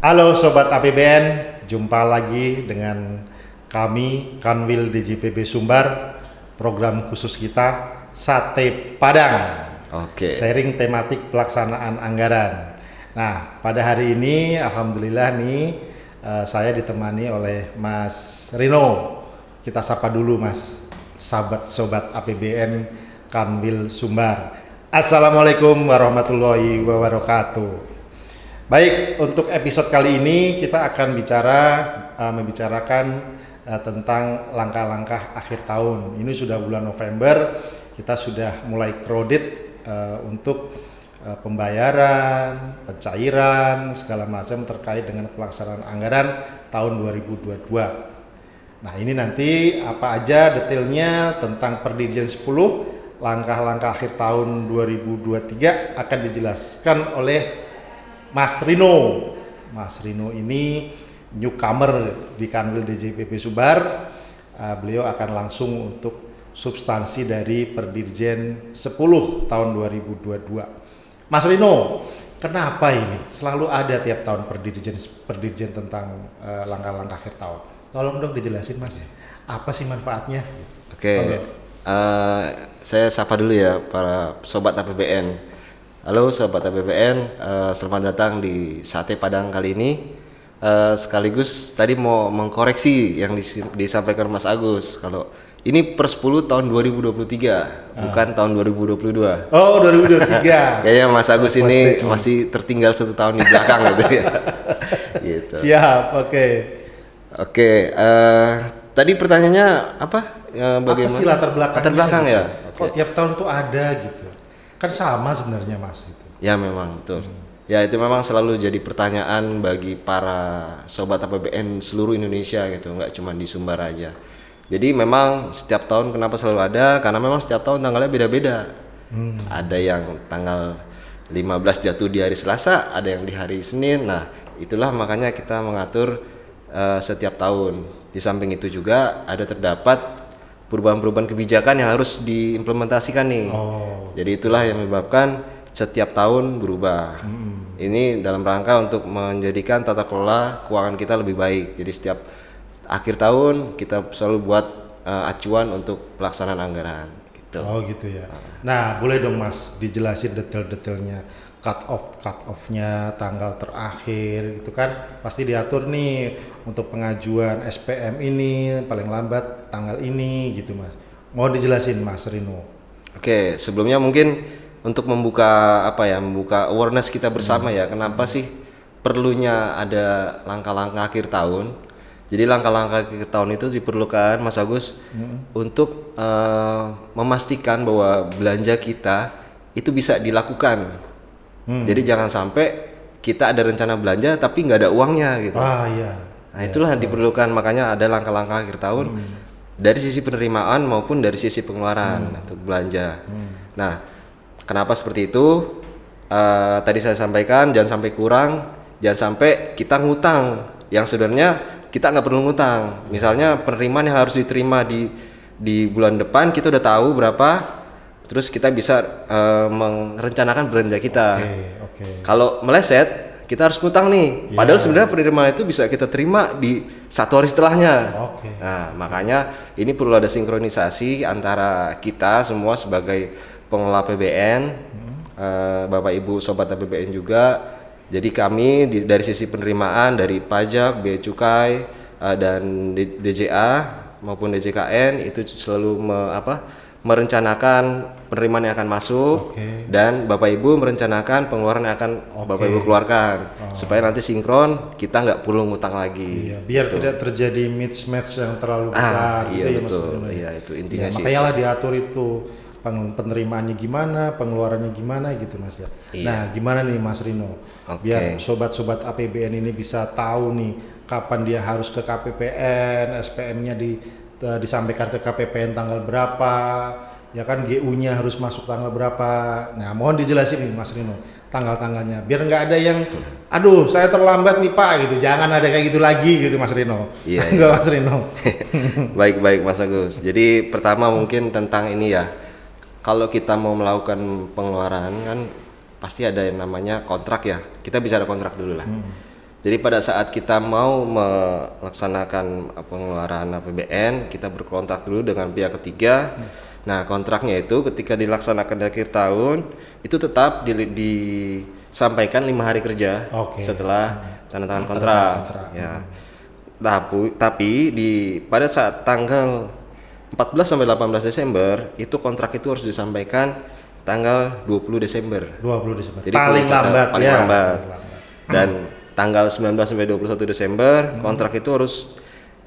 Halo Sobat APBN, jumpa lagi dengan kami Kanwil DJPB Sumbar, program khusus kita Sate Padang. Oke. Sharing tematik pelaksanaan anggaran. Nah, pada hari ini Alhamdulillah nih saya ditemani oleh Mas Rino. Kita sapa dulu Mas, sahabat Sobat APBN Kanwil Sumbar. Assalamualaikum warahmatullahi wabarakatuh. Baik, untuk episode kali ini kita akan membicarakan tentang langkah-langkah akhir tahun. Ini sudah bulan November, kita sudah mulai kredit untuk pembayaran, pencairan, segala macam terkait dengan pelaksanaan anggaran tahun 2022. Nah, ini nanti apa aja detailnya tentang Perdirjen 10, langkah-langkah akhir tahun 2023 akan dijelaskan oleh Mas Rino. Mas Rino ini newcomer di Kanwil DJPB Sumbar. Beliau akan langsung untuk substansi dari Perdirjen 10 tahun 2022. Mas Rino, kenapa ini selalu ada tiap tahun Perdirjen tentang langkah-langkah akhir tahun? Tolong dong dijelasin Mas, apa sih manfaatnya? Oke. Saya sapa dulu ya para Sobat APBN. Halo Sobat APBN, selamat datang di Sate Padang kali ini. Sekaligus tadi mau mengkoreksi yang disampaikan Mas Agus. Kalau ini per 10 tahun 2023, bukan tahun 2022. Oh, 2023. Kayaknya Mas Agus ini masih tertinggal 1 tahun di belakang gitu ya. Gitu. Siap, oke. Oke, tadi pertanyaannya apa? Apa Bagaimana? sih latar belakangnya? Latar belakang gitu? ya. Kok tiap tahun tuh ada gitu? Kan sama sebenarnya Mas itu. Ya memang betul. Ya itu memang selalu jadi pertanyaan bagi para sobat APBN seluruh Indonesia gitu, nggak cuma di Sumbar aja. Jadi memang setiap tahun kenapa selalu ada? Karena memang setiap tahun tanggalnya beda-beda. Ada yang tanggal 15 jatuh di hari Selasa, ada yang di hari Senin. Nah itulah makanya kita mengatur setiap tahun. Di samping itu juga ada terdapat perubahan-perubahan kebijakan yang harus diimplementasikan nih. Jadi itulah yang menyebabkan setiap tahun berubah. Ini dalam rangka untuk menjadikan tata kelola keuangan kita lebih baik. Jadi setiap akhir tahun kita selalu buat acuan untuk pelaksanaan anggaran. Gitu. Oh gitu ya. Nah boleh dong Mas dijelasin detail-detailnya, cut off-nya tanggal terakhir itu kan pasti diatur nih untuk pengajuan SPM ini paling lambat tanggal ini gitu Mas. Mau dijelasin Mas Rino? Oke, sebelumnya mungkin untuk membuka awareness kita bersama ya, kenapa sih perlunya ada langkah-langkah akhir tahun. Jadi langkah-langkah akhir tahun itu diperlukan Mas Agus untuk memastikan bahwa belanja kita itu bisa dilakukan. Jadi jangan sampai kita ada rencana belanja tapi nggak ada uangnya gitu. Iya. Nah itulah yang diperlukan, makanya ada langkah-langkah akhir tahun dari sisi penerimaan maupun dari sisi pengeluaran untuk belanja. Nah kenapa seperti itu? Tadi saya sampaikan jangan sampai kurang, jangan sampai kita ngutang yang sebenarnya kita nggak perlu ngutang. Misalnya penerimaan yang harus diterima di bulan depan kita udah tahu berapa, terus kita bisa merencanakan belanja kita. Oke. Kalau meleset kita harus ngutang nih. Padahal sebenarnya penerimaan itu bisa kita terima di 1 hari setelahnya. Nah makanya ini perlu ada sinkronisasi antara kita semua sebagai pengelola PBN, Bapak Ibu Sobat APBN juga. Jadi kami dari sisi penerimaan dari pajak, bea cukai dan DJA maupun DJKN itu selalu merencanakan penerimaan yang akan masuk dan Bapak Ibu merencanakan pengeluaran yang akan Bapak Ibu keluarkan supaya nanti sinkron, kita nggak perlu ngutang lagi. Iya, biar tidak terjadi mismatch yang terlalu besar gitu ya Mas. Iya itu intinya sih. Makanya lah diatur itu penerimaannya gimana, pengeluarannya gimana gitu Mas ya. Nah, gimana nih Mas Rino? Biar sobat-sobat APBN ini bisa tahu nih kapan dia harus ke KPPN, SPM-nya disampaikan ke KPPN tanggal berapa, ya kan GU-nya harus masuk tanggal berapa. Nah, mohon dijelasin nih Mas Rino tanggal-tanggalnya biar nggak ada yang aduh saya terlambat nih Pak gitu. Jangan ada kayak gitu lagi gitu Mas Rino. Iya. Mas Rino. Baik Mas Agus. Jadi pertama mungkin tentang ini ya. Kalau kita mau melakukan pengeluaran kan pasti ada yang namanya kontrak ya. Kita bicara kontrak dulu lah. Jadi pada saat kita mau melaksanakan pengeluaran APBN, kita berkontrak dulu dengan pihak ketiga. Nah, kontraknya itu ketika dilaksanakan di akhir tahun, itu tetap disampaikan 5 hari kerja setelah tanda tangan kontrak. Ya. Tapi pada saat tanggal 14 sampai 18 Desember, itu kontrak itu harus disampaikan tanggal 20 Desember. 20 Desember. Jadi Paling lambat. Paling lambat. Dan tanggal 19 sampai 21 Desember kontrak itu harus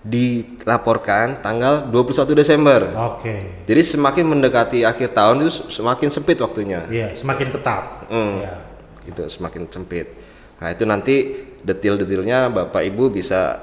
dilaporkan tanggal 21 Desember. Oke. Jadi semakin mendekati akhir tahun itu semakin sempit waktunya. Iya, semakin ketat. Ya. Itu semakin sempit. Nah, itu nanti detail-detailnya Bapak Ibu bisa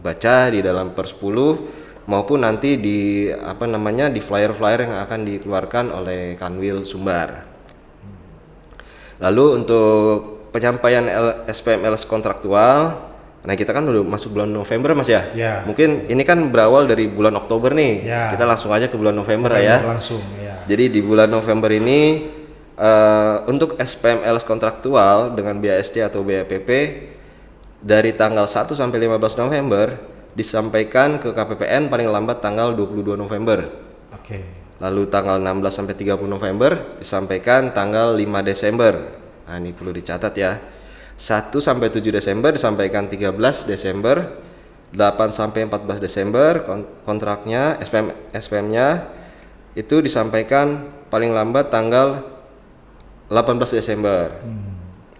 baca di dalam per 10 maupun nanti di di flyer-flyer yang akan dikeluarkan oleh Kanwil Sumbar. Lalu untuk penyampaian SPMLS kontraktual, nah kita kan udah masuk bulan November Mas ya. Mungkin ini kan berawal dari bulan Oktober nih. Kita langsung aja ke bulan November ya. Langsung ya. Jadi di bulan November ini untuk SPMLS kontraktual dengan BAST atau BAPP dari tanggal 1 sampai 15 November disampaikan ke KPPN paling lambat tanggal 22 November. Lalu tanggal 16 sampai 30 November disampaikan tanggal 5 Desember. Nah, ini perlu dicatat ya. 1 sampai 7 Desember disampaikan 13 Desember. 8 sampai 14 Desember kontraknya SPM-nya itu disampaikan paling lambat tanggal 18 Desember.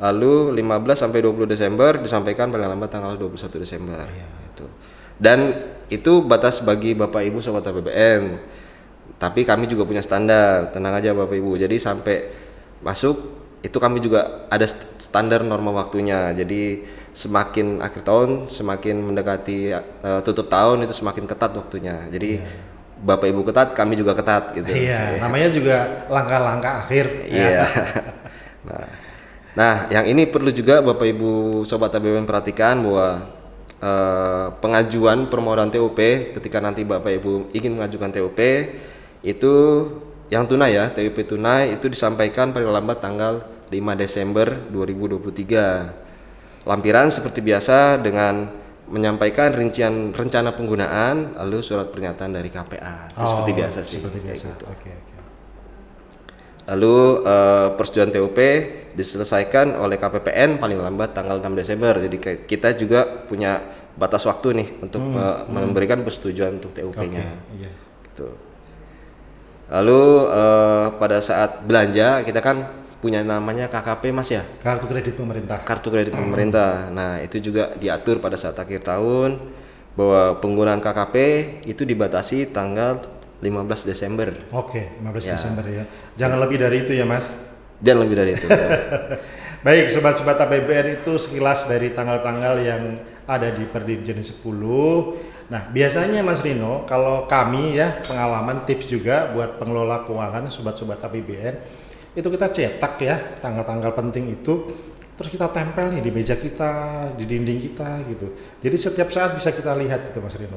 Lalu 15 sampai 20 Desember disampaikan paling lambat tanggal 21 Desember. Itu. Dan itu batas bagi Bapak Ibu sobat APBN. Tapi kami juga punya standar, tenang aja Bapak Ibu. Jadi sampai masuk itu kami juga ada standar norma waktunya. Jadi semakin akhir tahun, semakin mendekati tutup tahun itu semakin ketat waktunya. Jadi Bapak Ibu ketat, kami juga ketat gitu. Iya, namanya juga langkah-langkah akhir. Iya. Nah, yang ini perlu juga Bapak Ibu sobat APBN perhatikan bahwa pengajuan permohonan TUP ketika nanti Bapak Ibu ingin mengajukan TUP itu yang tunai ya, TUP tunai itu disampaikan paling lambat tanggal 5 Desember 2023. Lampiran seperti biasa dengan menyampaikan rincian rencana penggunaan lalu surat pernyataan dari KPA. Itu seperti biasa sih. Seperti biasa. Gitu. Lalu persetujuan TUP diselesaikan oleh KPPN paling lambat tanggal 6 Desember. Jadi kita juga punya batas waktu nih untuk memberikan persetujuan untuk TUP-nya. Gitu. Lalu pada saat belanja kita kan punya namanya KKP Mas ya. Kartu kredit pemerintah. Kartu kredit pemerintah. Nah, itu juga diatur pada saat akhir tahun bahwa penggunaan KKP itu dibatasi tanggal 15 Desember. 15 Desember ya. Jangan lebih dari itu ya, Mas. Dan lebih dari itu. Baik, sobat-sobat APBN itu sekilas dari tanggal-tanggal yang ada di Perdirjen 10. Nah, biasanya Mas Rino, kalau kami ya pengalaman tips juga buat pengelola keuangan sobat-sobat APBN, itu kita cetak ya tanggal-tanggal penting itu, terus kita tempel nih di meja kita, di dinding kita gitu. Jadi setiap saat bisa kita lihat gitu Mas Rino.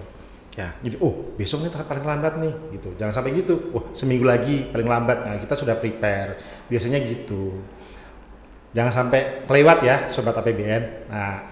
Jadi besok nih paling lambat nih gitu. Jangan sampai gitu. Seminggu lagi paling lambat. Nah, kita sudah prepare. Biasanya gitu. Jangan sampai kelewat ya sobat APBN. Nah,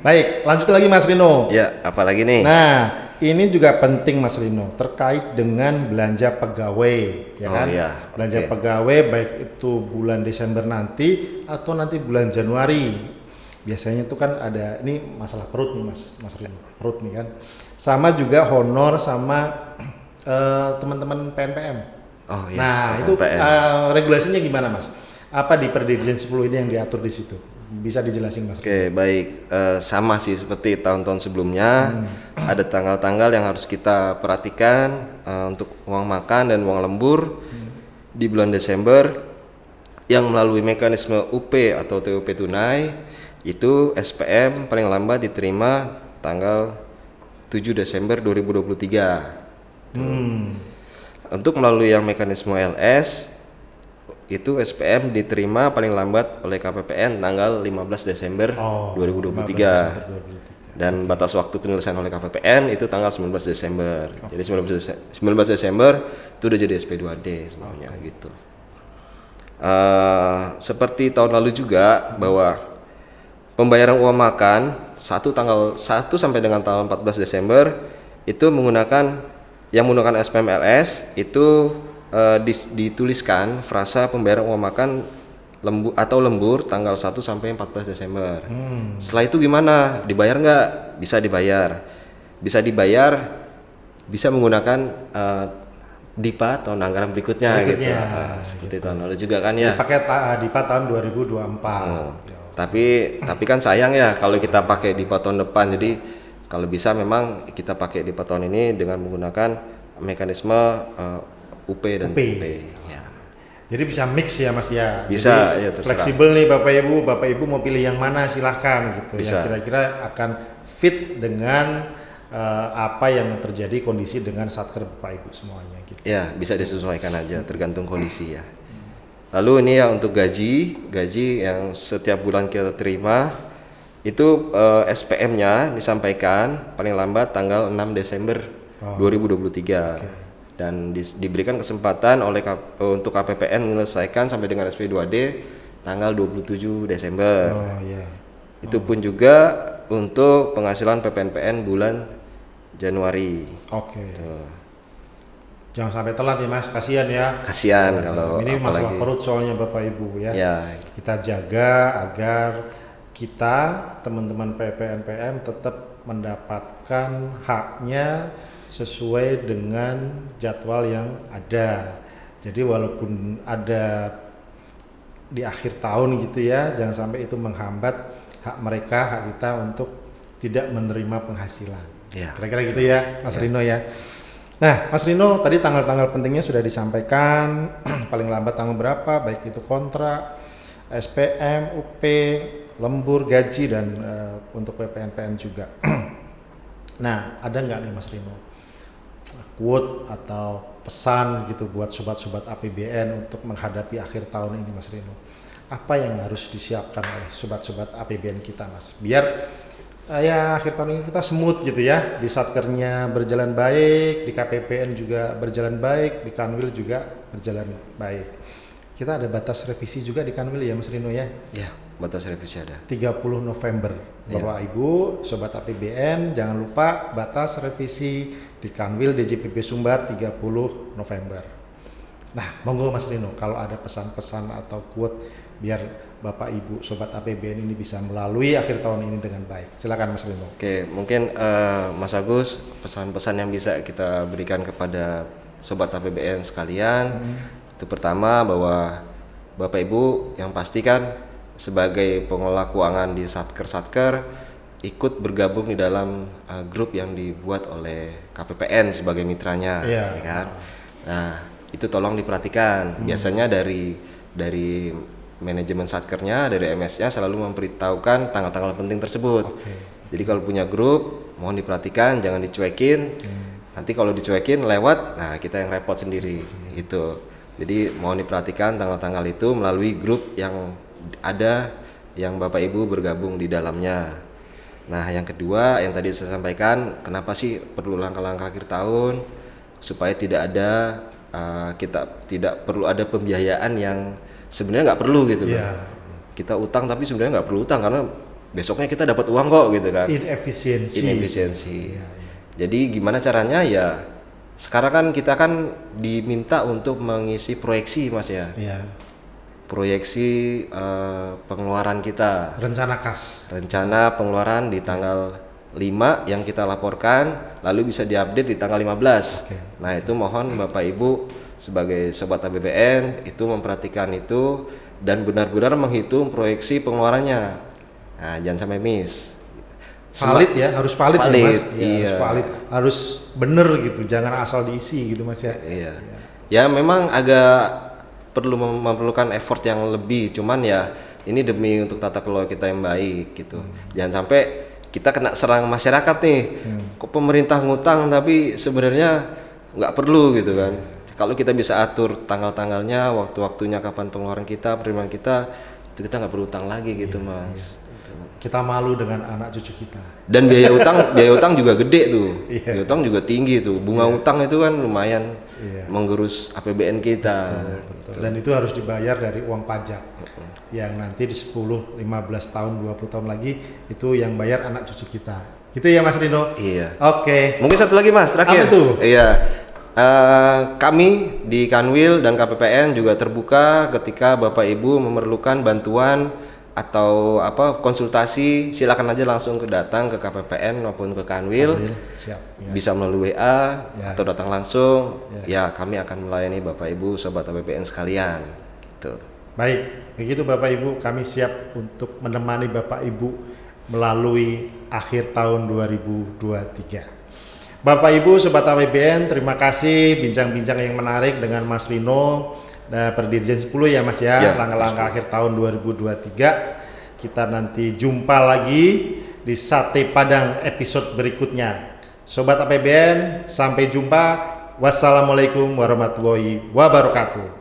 baik, lanjut lagi Mas Rino. Ya, apalagi nih? Nah, ini juga penting Mas Rino terkait dengan belanja pegawai, ya kan? Belanja pegawai baik itu bulan Desember nanti atau nanti bulan Januari. Biasanya itu kan ada ini masalah perut nih Mas Rino, perut nih kan. Sama juga honor sama teman-teman PNPM. Nah, itu regulasinya gimana Mas? Apa di Perdirjen 10 ini yang diatur di situ? Bisa dijelasin Mas? Baik. Sama sih seperti tahun-tahun sebelumnya. Ada tanggal-tanggal yang harus kita perhatikan untuk uang makan dan uang lembur di bulan Desember yang melalui mekanisme UP atau TUP tunai itu SPM paling lambat diterima tanggal 7 Desember 2023. Untuk melalui yang mekanisme LS itu SPM diterima paling lambat oleh KPPN tanggal 15 Desember 2023. Dan batas waktu penyelesaian oleh KPPN itu tanggal 19 Desember. Jadi 19 Desember itu udah jadi SP2D semuanya gitu. Seperti tahun lalu juga bahwa pembayaran uang makan tanggal 1 sampai dengan tanggal 14 Desember itu yang menggunakan SPMLS itu dituliskan frasa pembayaran uang makan lembur tanggal 1 sampai 14 Desember. Setelah itu gimana? Dibayar nggak? Bisa dibayar. Bisa menggunakan DIPA tahun anggaran berikutnya gitu. Seperti tahun lalu juga kan ya. Pakai DIPA tahun 2024. Tapi kan sayang ya kalau kita pakai DIPA tahun depan. Jadi kalau bisa memang kita pakai DIPA tahun ini dengan menggunakan mekanisme UP dan TP. Ya. Jadi bisa mix ya Mas ya. Bisa, jadi ya, fleksibel nih Bapak Ibu mau pilih yang mana silahkan gitu. Bisa. Yang kira-kira akan fit dengan apa yang terjadi kondisi dengan satker Bapak Ibu semuanya gitu. Ya, bisa disesuaikan aja tergantung kondisi ya. Lalu ini ya untuk gaji yang setiap bulan kita terima itu SPM-nya disampaikan paling lambat tanggal 6 Desember 2023. Dan diberikan kesempatan untuk KPPN menyelesaikan sampai dengan SP2D tanggal 27 Desember. Itu pun juga untuk penghasilan PPNPN bulan Januari. Jangan sampai telat ya Mas, kasihan ya. Kasihan kalau ini masalah perut soalnya Bapak Ibu ya. Kita jaga agar kita teman-teman PPNPM tetap mendapatkan haknya sesuai dengan jadwal yang ada. Jadi walaupun ada di akhir tahun gitu ya, jangan sampai itu menghambat hak mereka, hak kita untuk tidak menerima penghasilan. Kira-kira gitu ya Mas Rino ya. Nah Mas Rino tadi tanggal-tanggal pentingnya sudah disampaikan. Paling lambat tanggal berapa, baik itu kontrak, SPM, UP, lembur, gaji, dan untuk PPNPM juga. Nah ada nggak nih Mas Rino quote atau pesan gitu buat sobat-sobat APBN untuk menghadapi akhir tahun ini Mas Rino? Apa yang harus disiapkan oleh sobat-sobat APBN kita Mas, biar ya akhir tahun ini kita smooth gitu ya, di satkernya berjalan baik, di KPPN juga berjalan baik, di Kanwil juga berjalan baik. Kita ada batas revisi juga di Kanwil ya Mas Rino ya? Ya, batas revisi ada. 30 November. Bapak Ibu, Sobat APBN, jangan lupa batas revisi di Kanwil DJPP Sumbar 30 November. Nah, monggo Mas Rino, kalau ada pesan-pesan atau quote biar Bapak Ibu Sobat APBN ini bisa melalui akhir tahun ini dengan baik. Silakan Mas Rino. Oke, mungkin Mas Agus, pesan-pesan yang bisa kita berikan kepada Sobat APBN sekalian. Itu pertama bahwa Bapak Ibu yang pastikan sebagai pengelola keuangan di satker ikut bergabung di dalam grup yang dibuat oleh KPPN sebagai mitranya, ya kan? Nah, itu tolong diperhatikan. Biasanya dari manajemen satkernya, dari MS-nya selalu memberitahukan tanggal-tanggal penting tersebut. Jadi kalau punya grup, mohon diperhatikan, jangan dicuekin. Nanti kalau dicuekin lewat, nah kita yang repot sendiri. Gitu. Jadi mohon diperhatikan tanggal-tanggal itu melalui grup yang ada yang Bapak Ibu bergabung di dalamnya. Nah, yang kedua yang tadi saya sampaikan, kenapa sih perlu langkah-langkah akhir tahun supaya kita tidak perlu ada pembiayaan yang sebenarnya nggak perlu gitu kan. Kita utang tapi sebenarnya nggak perlu utang karena besoknya kita dapat uang kok gitu kan. Inefisiensi. Jadi gimana caranya ya? Sekarang kan kita kan diminta untuk mengisi proyeksi Mas ya. Proyeksi pengeluaran kita. Rencana pengeluaran di tanggal 5 yang kita laporkan, lalu bisa diupdate di tanggal 15. Nah itu mohon Bapak Ibu sebagai Sobat APBN itu memperhatikan itu dan benar-benar menghitung proyeksi pengeluarannya. Nah jangan sampai miss. Valid ya, harus valid ya Mas. Harus valid, harus bener gitu, jangan asal diisi gitu Mas ya. Ya memang agak memerlukan effort yang lebih, cuman ya ini demi untuk tata kelola kita yang baik gitu. Jangan sampai kita kena serang masyarakat nih. Kok pemerintah ngutang tapi sebenarnya nggak perlu gitu kan. Kalau kita bisa atur tanggal-tanggalnya, waktu-waktunya kapan pengeluaran kita, penerimaan kita, itu kita nggak perlu utang lagi gitu Mas. kita malu dengan anak cucu kita. Dan biaya utang juga gede tuh. Iya. Biaya utang juga tinggi tuh. Bunga utang itu kan lumayan Iya. menggerus APBN kita. Betul. Dan itu harus dibayar dari uang pajak. Yang nanti di 10, 15 tahun, 20 tahun lagi itu yang bayar anak cucu kita. Gitu ya Mas Rino? Iya. Oke. Mungkin satu lagi Mas, terakhir. Apa tuh? Iya. Kami di Kanwil dan KPPN juga terbuka ketika Bapak Ibu memerlukan bantuan atau konsultasi, silakan aja langsung datang ke KPPN maupun ke Kanwil. Siap. Ya. Bisa melalui WA Ya. atau datang langsung. Ya, kami akan melayani Bapak Ibu sobat APBN sekalian. Gitu. Baik, begitu Bapak Ibu, kami siap untuk menemani Bapak Ibu melalui akhir tahun 2023. Bapak Ibu Sobat APBN, terima kasih bincang-bincang yang menarik dengan Mas Rino. Nah, Perdirjen 10 ya Mas ya, langkah-langkah akhir tahun 2023. Kita nanti jumpa lagi di Sate Padang episode berikutnya. Sobat APBN, sampai jumpa. Wassalamualaikum warahmatullahi wabarakatuh.